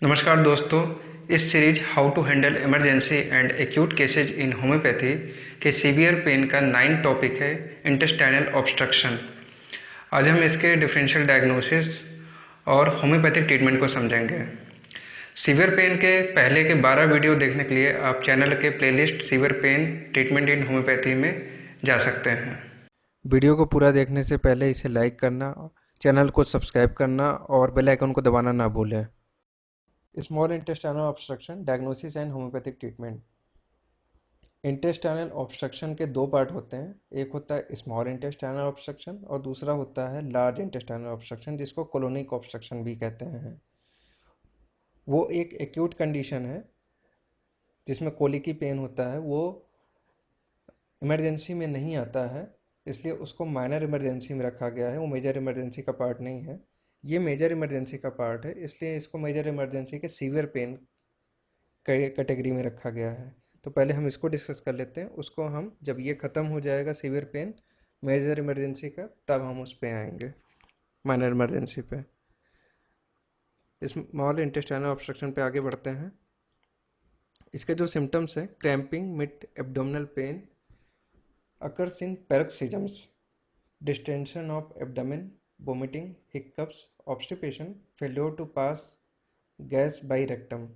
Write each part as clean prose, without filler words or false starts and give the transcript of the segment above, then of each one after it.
नमस्कार दोस्तों। इस series how to handle emergency and acute cases in homeopathy के सीवियर पेन का 9 टॉपिक है इंटेस्टाइनल ऑब्स्ट्रक्शन। आज हम इसके डिफरेंशियल डायग्नोसिस और होम्योपैथिक ट्रीटमेंट को समझेंगे। सीवियर पेन के पहले के 12 वीडियो देखने के लिए आप चैनल के प्लेलिस्ट सीवियर पेन ट्रीटमेंट इन होम्योपैथी में जा सकते हैं। वीडियो को पूरा देखने से पहले इसे लाइक करना, चैनल को सब्सक्राइब करना और बेल आइकन को दबाना ना भूलें। Small intestinal obstruction diagnosis and homeopathic treatment. Intestinal obstruction के दो पार्ट होते हैं, एक होता है स्मॉल इंटेस्टाइनल ऑब्स्ट्रक्शन और दूसरा होता है लार्ज इंटेस्टाइनल ऑब्स्ट्रक्शन, जिसको कोलोनिक ऑब्स्ट्रक्शन भी कहते हैं। वो एक एक्यूट कंडीशन है जिसमें कोलिकी पेन होता है। वो इमरजेंसी में नहीं आता है, इसलिए उसको माइनर इमरजेंसी में रखा गया है। वो मेजर इमरजेंसी का पार्ट नहीं है। ये मेजर इमरजेंसी का पार्ट है, इसलिए इसको मेजर इमरजेंसी के सीवियर पेन कैटेगरी में रखा गया है। तो पहले हम इसको डिस्कस कर लेते हैं, उसको हम जब ये ख़त्म हो जाएगा सीवियर पेन मेजर इमरजेंसी का, तब हम उस पे आएंगे माइनर इमरजेंसी पे। स्मॉल इंटेस्टाइनल ऑब्स्ट्रक्शन पे आगे बढ़ते हैं। इसके जो सिम्टम्स हैं, cramping, mid abdominal pain occurs in paroxysms, distension of abdomen, vomiting, hiccups, obstipation, failure to pass gas by rectum।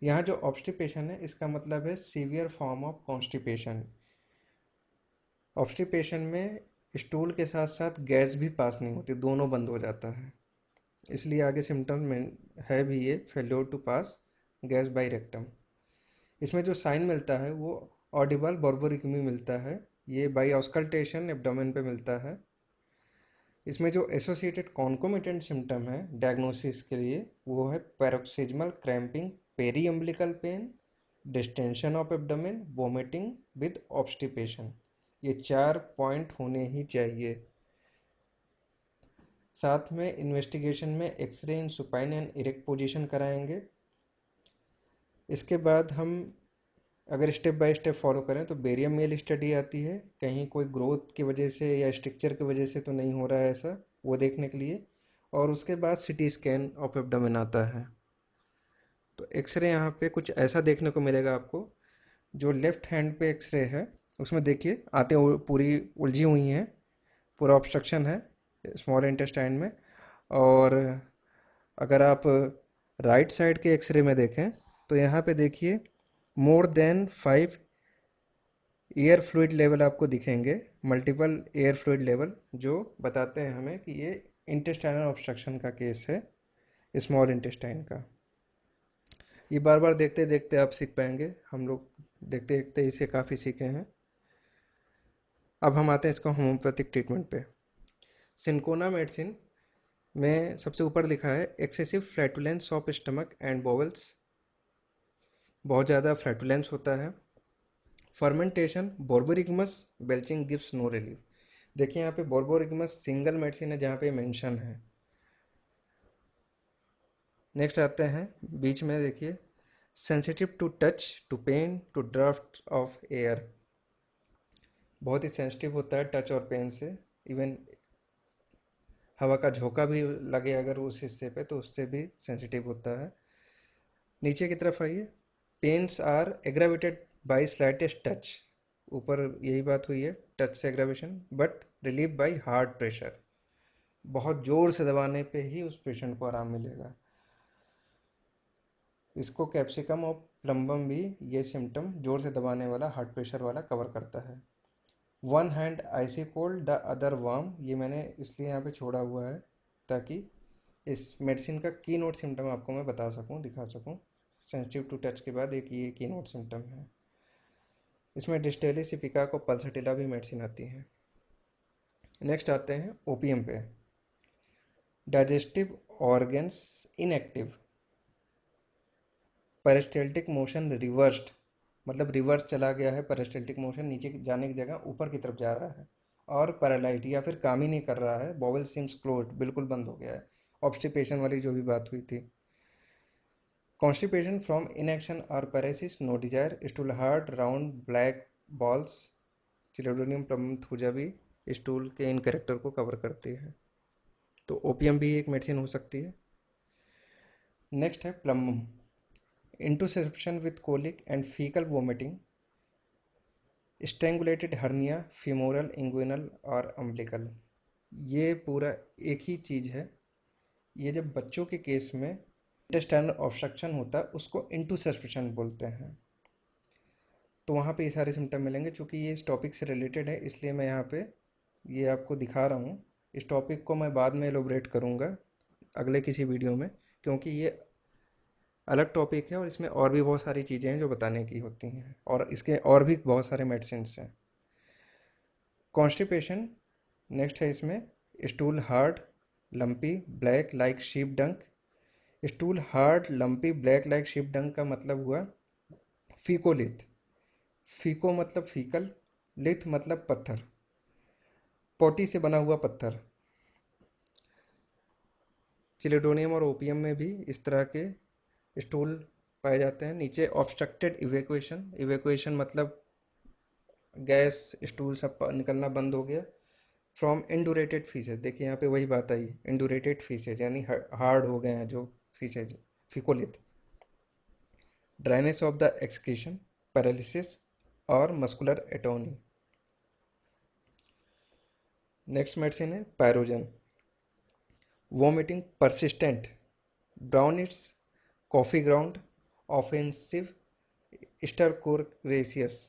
यहाँ जो ऑब्स्टिपेशन है इसका मतलब है सीवियर फॉर्म ऑफ कॉन्स्टिपेशन। ऑब्स्टिपेशन में स्टूल के साथ साथ गैस भी पास नहीं होती, दोनों बंद हो जाता है। इसलिए आगे सिम्टम में है भी ये failure to pass gas by rectum. इसमें जो साइन मिलता है वो ऑडिबल बॉर्बोरिकमी मिलता है, ये बाई ऑस्कल्टेशन एब्डोमेन पे मिलता है। इसमें जो एसोसिएटेड कॉन्कोमिटेंट सिम्टम है डायग्नोसिस के लिए वो है paroxysmal cramping, peri umbilical pain, distension of abdomen, vomiting with obstipation. ये 4 पॉइंट होने ही चाहिए। साथ में इन्वेस्टिगेशन में X ray in supine and erect position कराएंगे। इसके बाद हम अगर स्टेप बाय स्टेप फॉलो करें तो बेरियम मेल स्टडी आती है, कहीं कोई ग्रोथ की वजह से या स्ट्रक्चर की वजह से तो नहीं हो रहा है ऐसा, वो देखने के लिए। और उसके बाद सीटी स्कैन ऑफ एब्डोमेन आता है। तो एक्सरे यहाँ पे कुछ ऐसा देखने को मिलेगा आपको। जो लेफ्ट हैंड पे एक्सरे है उसमें देखिए आते पूरी उलझी हुई हैं, पूरा ऑब्स्ट्रक्शन है स्मॉल इंटेस्टाइन में। और अगर आप राइट साइड के एक्सरे में देखें तो यहाँ पे देखिए more than 5 air fluid level आपको दिखेंगे, मल्टीपल एयर फ्लूइड लेवल, जो बताते हैं हमें कि ये इंटेस्टाइनल ऑब्स्ट्रक्शन का केस है, स्मॉल इंटेस्टाइन का। ये बार बार देखते देखते आप सीख पाएंगे, हम लोग देखते देखते इसे काफ़ी सीखे हैं। अब हम आते हैं इसका होम्योपैथिक ट्रीटमेंट पे। सिंकोना मेडिसिन में सबसे ऊपर लिखा है excessive flatulence of stomach and bowels, बहुत ज़्यादा फ्लैटुलेंस होता है। Fermentation, borborygmus, belching gives no relief. देखिए यहाँ पे बोर्बोरिगमस सिंगल मेडिसिन है जहाँ पे मेंशन है। नेक्स्ट आते हैं बीच में, देखिए sensitive to touch, to pain, to draft of air. बहुत ही सेंसिटिव होता है टच और पेन से। इवन हवा का झोंका भी लगे अगर उस हिस्से पे तो उससे भी सेंसिटिव होता है। नीचे की तरफ आइए, pains are aggravated by slightest touch. ऊपर यही बात हुई है, टच से aggravation, but relieve by hard pressure. बहुत ज़ोर से दबाने पे ही उस पेशेंट को आराम मिलेगा। इसको कैप्सिकम और प्लम्बम भी ये सिम्टम ज़ोर से दबाने वाला हार्ड प्रेशर वाला कवर करता है। One hand icy cold the other warm, ये मैंने इसलिए यहाँ पे छोड़ा हुआ है ताकि इस मेडिसिन का की नोट सिम्टम आपको मैं बता सकूँ, दिखा सकूँ। सेंसिटिव टू टच के बाद एक ये की नोट सिम्टम है। इसमें डिस्टेली सिपिका को पल्सटिला भी मेडिसिन आती है। नेक्स्ट आते हैं ओपीएम पे। Digestive organs inactive, peristaltic motion reversed, मतलब रिवर्स चला गया है, पेरिस्टल्टिक मोशन नीचे जाने की जगह ऊपर की तरफ जा रहा है। और पैरालाइट या फिर काम ही नहीं कर रहा है, बॉवल सिम्स क्लोज्ड, बिल्कुल बंद हो गया है। ऑब्स्टिपेशन वाली जो भी बात हुई थी। कॉन्स्टिपेशन फ्रॉम इनएक्शन और paresis, no desire, stool hard round black balls. Chelidonium प्रमथुजा भी स्टूल के इन कैरेक्टर को कवर करती है। तो ओपीएम भी एक मेडिसिन हो सकती है। नेक्स्ट है plumbum, interception with colic and faecal vomiting, strangulated hernia, femoral, inguinal और अम्बिलिकल। ये पूरा एक ही चीज़ है। ये जब बच्चों के केस में इंटेस्टाइनल ऑब्स्ट्रक्शन होता है उसको इंटरसेप्शन बोलते हैं। तो वहाँ पे ये सारे सिम्टम मिलेंगे। चूँकि ये इस टॉपिक से रिलेटेड है इसलिए मैं यहाँ पे ये आपको दिखा रहा हूँ। इस टॉपिक को मैं बाद में एलोबरेट करूँगा अगले किसी वीडियो में, क्योंकि ये अलग टॉपिक है और इसमें और भी बहुत सारी चीज़ें हैं जो बताने की होती हैं और इसके और भी बहुत सारे मेडिसिन्स हैं। कॉन्स्टिपेशन नेक्स्ट है इसमें। Stool hard lumpy black like sheep dung. Stool hard lumpy black like sheep dung का मतलब हुआ फीकोलिथ। फीको मतलब फीकल, लिथ मतलब पत्थर, पोटी से बना हुआ पत्थर। चिलिडोनियम और ओपियम में भी इस तरह के स्टूल पाए जाते हैं। नीचे ऑब्स्ट्रक्टेड इवेक्वेशन, इवेक्वेशन मतलब गैस स्टूल सब निकलना बंद हो गया। फ्रॉम इंडूरेटेड फीसेज, देखिए यहाँ पे वही बात आई, इंडूरेटेड फीसेज यानी हार्ड हो गए हैं जो feces, fecolith. Dryness of the excretion, paralysis और मस्कुलर एटोनी। नेक्स्ट मेडिसिन है pyrogen, vomiting persistent, brownish coffee ground, offensive, stercoraceous.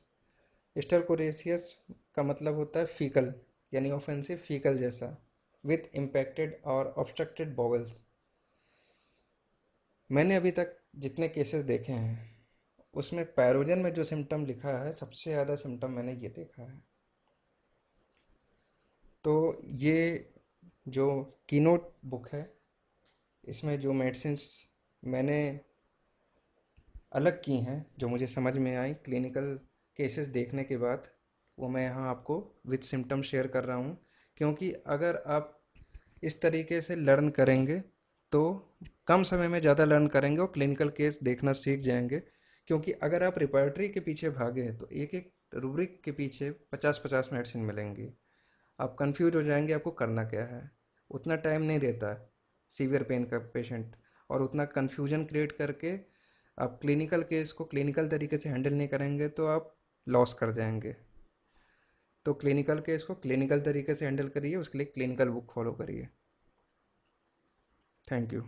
Stercoraceous का मतलब होता है फीकल यानी ऑफेंसिव फीकल जैसा, विथ इम्पैक्टेड और ऑब्स्ट्रक्टेड बॉवल्स। मैंने अभी तक जितने केसेस देखे हैं उसमें पैरोजन में जो सिम्टम लिखा है सबसे ज़्यादा सिम्टम मैंने ये देखा है। तो ये जो कीनोट बुक है इसमें जो मेडिसिन्स मैंने अलग की हैं जो मुझे समझ में आई क्लिनिकल केसेस देखने के बाद, वो मैं यहाँ आपको विद सिम्टम शेयर कर रहा हूँ। क्योंकि अगर आप इस तरीके से लर्न करेंगे तो कम समय में ज़्यादा लर्न करेंगे और क्लिनिकल केस देखना सीख जाएंगे। क्योंकि अगर आप रिपर्टरी के पीछे भागे तो एक एक रूब्रिक के पीछे 50-50 मेडिसिन मिलेंगी, आप कंफ्यूज हो जाएंगे आपको करना क्या है। उतना टाइम नहीं देता सीवियर पेन का पेशेंट, और उतना कन्फ्यूजन क्रिएट करके आप क्लिनिकल केस को क्लिनिकल तरीके से हैंडल नहीं करेंगे तो आप लॉस कर जाएंगे। तो क्लिनिकल केस को क्लिनिकल तरीके से हैंडल करिए, उसके लिए क्लिनिकल बुक फॉलो करिए। Thank you.